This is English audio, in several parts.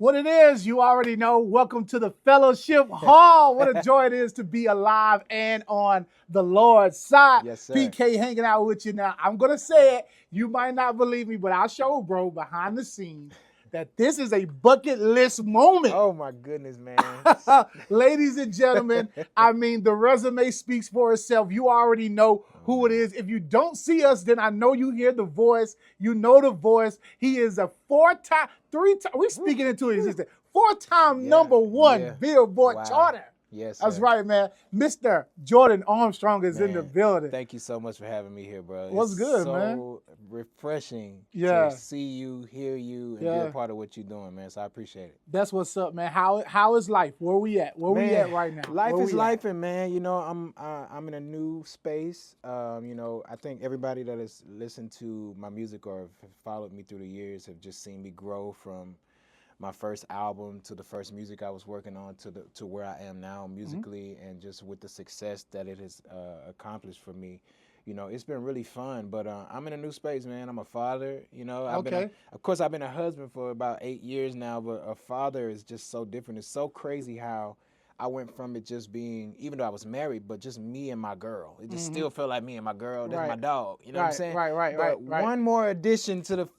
What it is, you already know. Welcome to the Fellowship Hall. What a joy it is to be alive and on the Lord's side. Yes, sir. PK hanging out with you now. I'm going to say it. You might not believe me, but I'll show, bro, behind the scenes that this is a bucket list moment. Oh, my goodness, man. Ladies and gentlemen, I mean, the resume speaks for itself. You already know who it is. If you don't see us, then I know you hear the voice. You know the voice. He is a we're speaking into existence. Four-time number one Billboard charter. Yes, that's sir. right, man. Mr. Jordan Armstrong is in the building. Thank you so much for having me here, bro. What's good, man? So refreshing to see you, hear you, and be a part of what you're doing, man. So I appreciate it. That's what's up, man. How is life? Where we at? Where we at right now? Life is life, and man, you know, I'm in a new space. You know, I think everybody that has listened to my music or have followed me through the years have just seen me grow from my first album to the first music I was working on to where I am now musically, and just with the success that it has accomplished for me. You know, it's been really fun, but I'm in a new space, man. I'm a father, you know. Of course, I've been a husband for about 8 years now, but a father is just so different. It's so crazy how I went from it just being, even though I was married, but just me and my girl. It just still felt like me and my girl. That's my dog. You know what I'm saying? Right. One more addition to the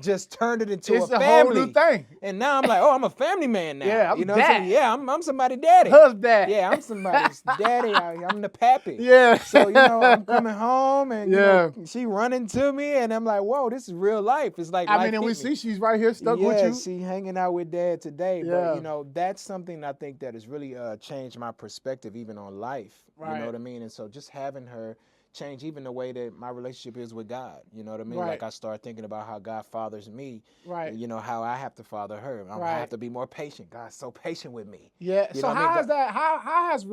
just turned it into a family. Whole new thing. And now I'm like, oh, I'm a family man now. Yeah, I'm you know dad. What I'm saying? Yeah, I'm somebody's daddy. Husband. Yeah, I'm somebody's daddy. I'm the pappy. Yeah. So, you know, I'm coming home and you know, she running to me and I'm like, whoa, this is real life. It's like, I mean, and we see she's right here stuck with you. Yeah, she hanging out with dad today. But, you know, that's something I think that has really changed my perspective even on life. Right. You know what I mean? And so just having her change even the way that my relationship is with God. You know what I mean? Right. Like I start thinking about how God fathers me. Right. And, you know, how I have to father her. I have to be more patient. God's so patient with me. Yeah. So how has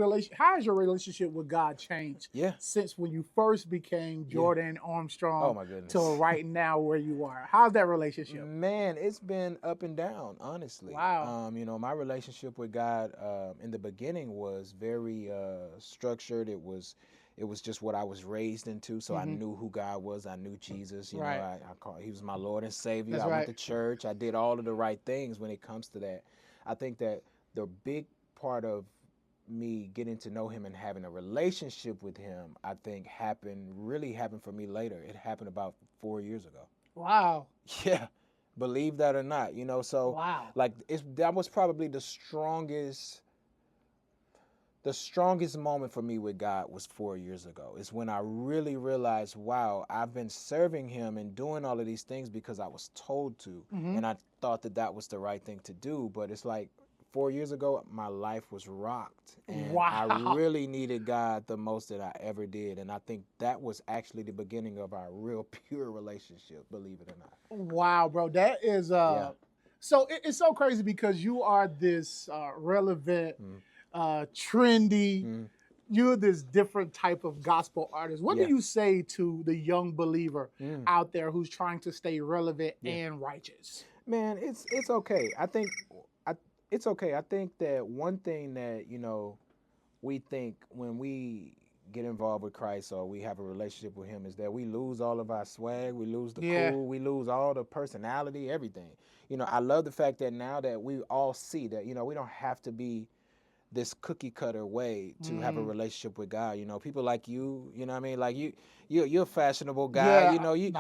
your relationship with God changed? Yeah. Since when you first became Jordan Armstrong. Oh my goodness. Till right now where you are. How's that relationship? Man, it's been up and down, honestly. Wow. You know, my relationship with God in the beginning was very structured. It was just what I was raised into, so I knew who God was. I knew Jesus. You know, he was my Lord and Savior. That's I went to church. I did all of the right things when it comes to that. I think that the big part of me getting to know him and having a relationship with him, I think really happened for me later. It happened about 4 years ago. Wow. Yeah. Believe that or not, you know, so like that was probably the strongest moment for me with God was 4 years ago. It's when I really realized, wow, I've been serving him and doing all of these things because I was told to. And I thought that was the right thing to do. But it's like 4 years ago, my life was rocked. And I really needed God the most that I ever did. And I think that was actually the beginning of our real pure relationship, believe it or not. Wow, bro. That is, so it's so crazy because you are this relevant, trendy, you're this different type of gospel artist. What do you say to the young believer out there who's trying to stay relevant and righteous? Man, it's okay. I think it's okay. I think that one thing that, you know, we think when we get involved with Christ or we have a relationship with him is that we lose all of our swag, we lose the cool, we lose all the personality, everything. You know, I love the fact that now that we all see that, you know, we don't have to be this cookie cutter way to have a relationship with God. You know, people like you know what I mean? Like you're a fashionable guy, you know, you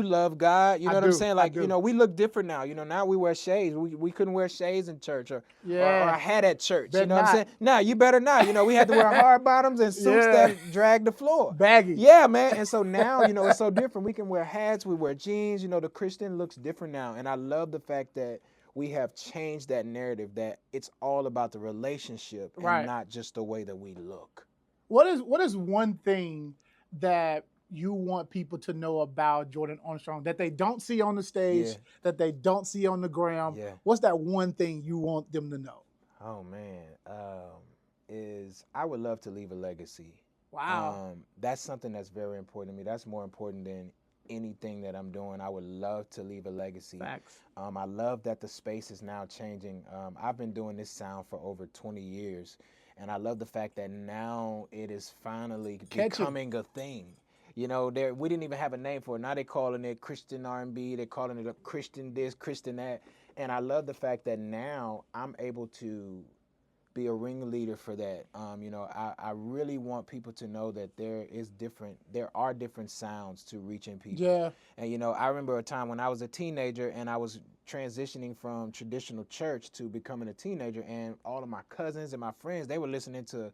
love God, you know what I'm saying? Like, you know, we look different now. You know, now we wear shades. We couldn't wear shades in church or a hat at church. You know what I'm saying? Now you better not. You know, we had to wear hard bottoms and suits that drag the floor. Baggy. Yeah, man. And so now, you know, it's so different. We can wear hats, we wear jeans, you know, the Christian looks different now. And I love the fact that we have changed that narrative that it's all about the relationship and not just the way that we look. What is one thing that you want people to know about Jordan Armstrong that they don't see on the stage, that they don't see on the ground? What's that one thing you want them to know? Oh, man, is I would love to leave a legacy. Wow. That's something that's very important to me. That's more important than anything that I'm doing. I would love to leave a legacy. Facts. I love that the space is now changing. I've been doing this sound for over 20 years, and I love the fact that now it is finally becoming a thing. You know, we didn't even have a name for it. Now they're calling it Christian R&B. They're calling it a Christian this, Christian that. And I love the fact that now I'm able to be a ringleader for that. I really want people to know that there are different sounds to reaching people. Yeah. And I remember a time when I was a teenager and I was transitioning from traditional church to becoming a teenager, and all of my cousins and my friends, they were listening to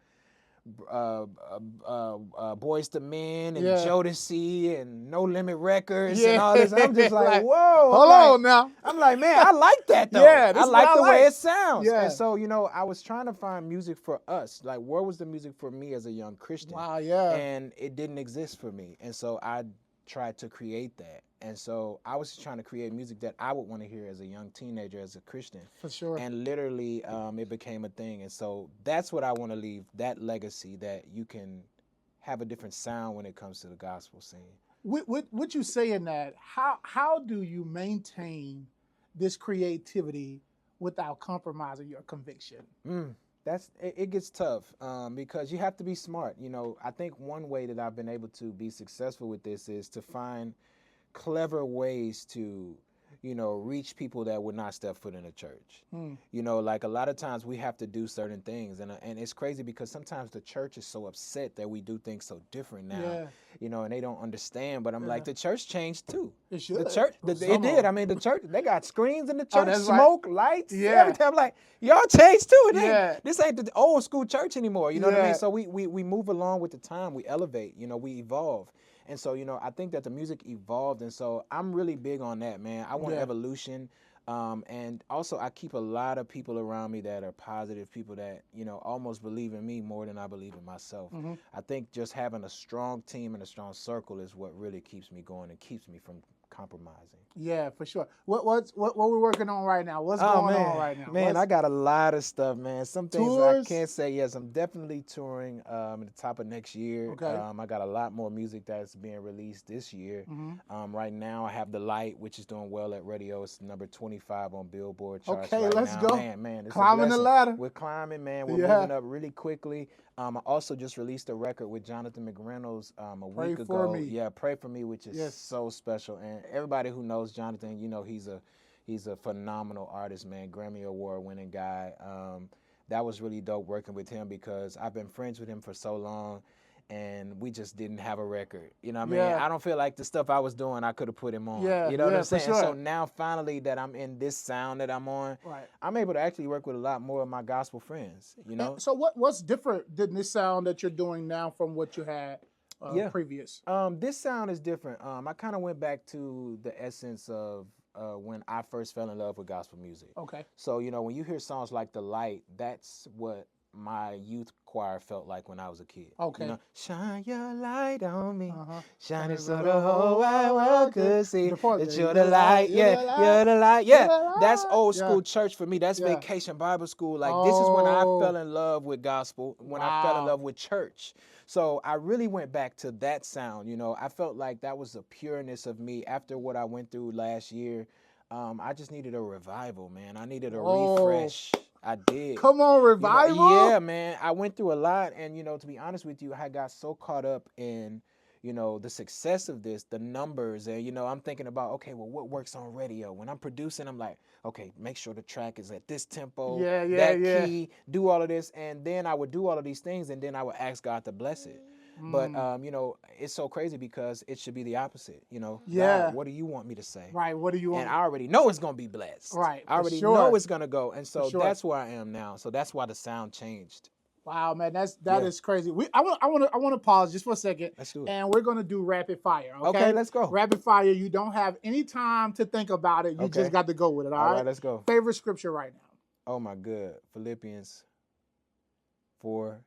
Boys to Men and Yeah. Jodeci and No Limit Records and Yeah. all this. I'm just like, Like, whoa. hold on now. I'm like, man, I like that though. Yeah, this I is like what the I way like. it sounds. Yeah. And so, I was trying to find music for us. Like, where was the music for me as a young Christian? Wow, yeah. And it didn't exist for me. And so I tried to create that. And so I was trying to create music that I would want to hear as a young teenager, as a Christian. For sure. And literally, it became a thing. And so that's what I want to leave, that legacy, that you can have a different sound when it comes to the gospel scene. What you saying that? How do you maintain this creativity without compromising your conviction? It gets tough because you have to be smart. I think one way that I've been able to be successful with this is to find clever ways to, reach people that would not step foot in a church. Like a lot of times we have to do certain things, and it's crazy because sometimes the church is so upset that we do things so different now, and they don't understand. But I'm like, the church changed too. It should. The church, it did. I mean, the church, they got screens in the church, that's smoke, lights, everything. I'm like, y'all changed too. This ain't the old school church anymore. You know what I mean? So we move along with the time. We elevate. We evolve. And so, I think that the music evolved. And so I'm really big on that, man. I want evolution. And also I keep a lot of people around me that are positive, people that, almost believe in me more than I believe in myself. I think just having a strong team and a strong circle is what really keeps me going and keeps me from compromising. Yeah, for sure. What we're working on right now? What's going on right now? Man, I got a lot of stuff, man. Some things Tours? I can't say. Yes, I'm definitely touring at the top of next year. Okay. I got a lot more music that's being released this year. Right now, I have The Light, which is doing well at radio. It's number 25 on Billboard charts. Okay, right let's now. go. Man, it's Climbing the ladder. We're climbing, man. We're moving up really quickly. I also just released a record with Jonathan McReynolds a week ago. Pray for Me. Yeah, Pray for Me, which is so special. And everybody who knows Jonathan, he's a phenomenal artist, man. Grammy Award winning guy. That was really dope working with him because I've been friends with him for so long, and we just didn't have a record. You know what I mean? I don't feel like the stuff I was doing, I could have put him on. You know what I'm saying? For sure. So now finally that I'm in this sound that I'm on, I'm able to actually work with a lot more of my gospel friends, So what's different than this sound that you're doing now from what you had previous? This sound is different. I kind of went back to the essence of when I first fell in love with gospel music. Okay. So, when you hear songs like The Light, that's what my youth choir felt like when I was a kid. Okay. Shine your light on me. Shine it so the whole wide world could see that you're the light. You're the light. That's old school church for me. That's vacation Bible school. Like, this is when I fell in love with gospel, when I fell in love with church. So I really went back to that sound. I felt like that was the pureness of me after what I went through last year. I just needed a revival, man. I needed a refresh. I did. Come on, revival? Yeah, man. I went through a lot, and to be honest with you, I got so caught up in the success of this, the numbers, and I'm thinking about, okay, well, what works on radio? When I'm producing, I'm like, okay, make sure the track is at this tempo, that key, do all of this, and then I would do all of these things, and then I would ask God to bless it. But it's so crazy because it should be the opposite. God, what do you want me to say? Right. What do you want? And I already know it's gonna be blessed. Right. I already know it's gonna go, and so that's where I am now. So that's why the sound changed. Wow, man, that is crazy. I want to pause just for a second. Let's do it. And we're gonna do rapid fire. Okay, let's go. Rapid fire. You don't have any time to think about it. You just got to go with it. All right, let's go. Favorite scripture right now? Oh my good, Philippians 4.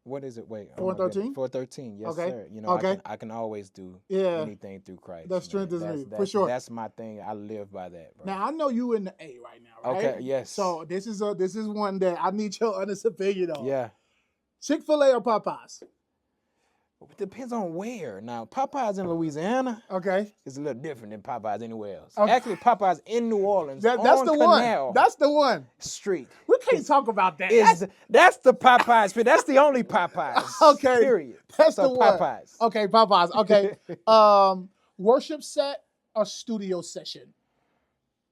What is it? Wait, 4:13. 4:13. Yes, sir. I can always do anything through Christ. That strengthens me for sure. That's my thing. I live by that, bro. Now I know you in the A right now, right? Okay. Yes. So this is one that I need your honest opinion on. Yeah. Chick-fil-A or Popeyes? It depends on where. Now, Popeyes in Louisiana, okay, is a little different than Popeyes anywhere else. Okay. Actually, Popeyes in New Orleans, that's on the Canal one. That's the one. Street. We can't talk about that. That's the Popeyes. That's the only Popeyes. Okay. Period. That's so the one. Popeyes. Okay, Popeyes. Okay. Worship set or studio session?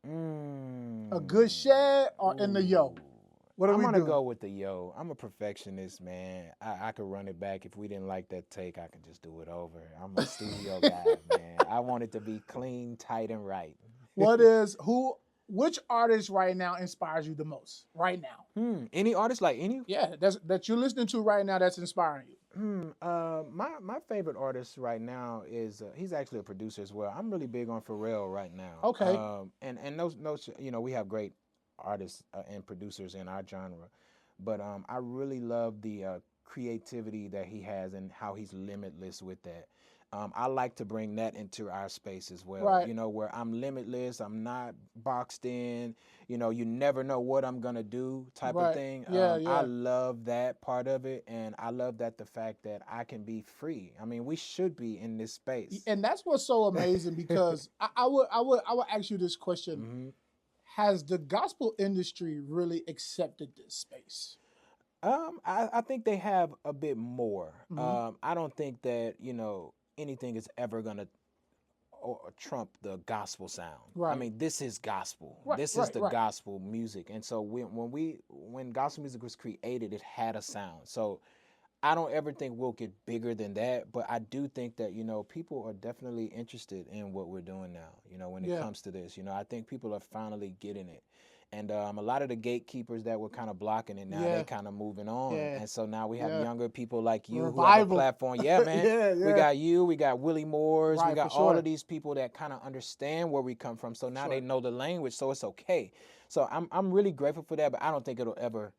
A good shed or in the yo? What are I'm we gonna doing? go with the yo. I'm a perfectionist, man. I could run it back. If we didn't like that take, I could just do it over. I'm a studio guy, man. I want it to be clean, tight, and right. Which artist right now inspires you the most? Right now. Any artist, like any? Yeah, that you're listening to right now that's inspiring you. My favorite artist right now is he's actually a producer as well. I'm really big on Pharrell right now. Okay. And we have great artists and producers in our genre, but I really love the creativity that he has and how he's limitless with that. I like to bring that into our space as well. Right. You know, where I'm limitless, I'm not boxed in. You know, you never know what I'm gonna do, type of Right. thing. Yeah, I yeah. love that part of it, and I love that the fact that I can be free. I mean, we should be in this space. And that's what's so amazing because I would ask you this question. Has the gospel industry really accepted this space? I think they have a bit more. I don't think that anything is ever gonna or trump the gospel sound. Right. I mean, this is gospel. Right, This is the gospel music. And so when gospel music was created, it had a sound. So I don't ever think we'll get bigger than that, but I do think that, people are definitely interested in what we're doing now, when it comes to this. I think people are finally getting it. And a lot of the gatekeepers that were kind of blocking it now, they're kind of moving on. And so now we have younger people like you who have a platform. Yeah, man. We got you. We got Willie Moores. We got all of these people that kind of understand where we come from. So now they know the language, so it's okay. So I'm really grateful for that, but I don't think it'll ever...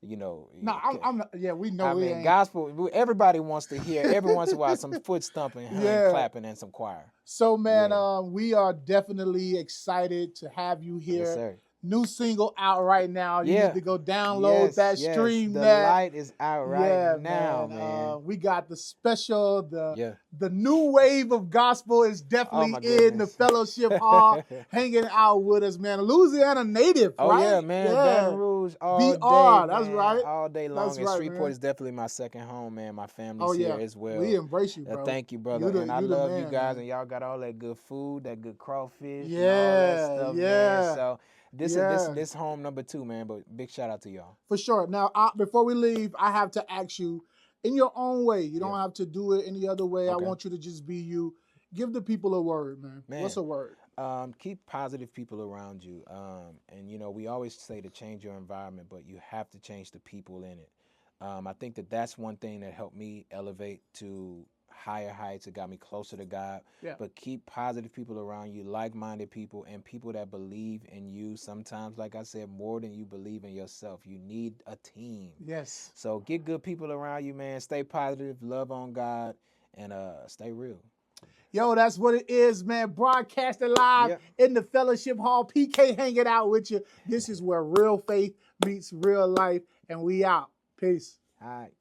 No, I'm not, we know. I mean, gospel. Everybody wants to hear every once in a while some foot stomping, hand clapping, and some choir. So, man, we are definitely excited to have you here. Yes, sir. New single out right now. You need to go download that, stream the that. The light is out right now, man. We got the special, the new wave of gospel is definitely in the fellowship hall, hanging out with us, man. Louisiana native, right? Oh yeah, man. Baton Rouge all day, that's man. Right. All day long. That's and right, Shreveport man. is definitely my second home, man. My family's here as well. We embrace you, bro. Thank you, brother. And I love you guys, and y'all got all that good food, that good crawfish, and all that stuff, man. So this home number 2, man. But big shout out to y'all. For sure. Now, before we leave, I have to ask you, in your own way. You don't have to do it any other way. Okay. I want you to just be you. Give the people a word, man. What's a word? Keep positive people around you. And we always say to change your environment, but you have to change the people in it. I think that's one thing that helped me elevate to higher heights. It got me closer to God. Yeah. But keep positive people around you, like-minded people, and people that believe in you. Sometimes, like I said, more than you believe in yourself. You need a team. Yes. So get good people around you, man. Stay positive, love on God, and stay real. Yo, that's what it is, man. Broadcasting live in the fellowship hall. PK hanging out with you. This is where real faith meets real life, and we out. Peace. All right.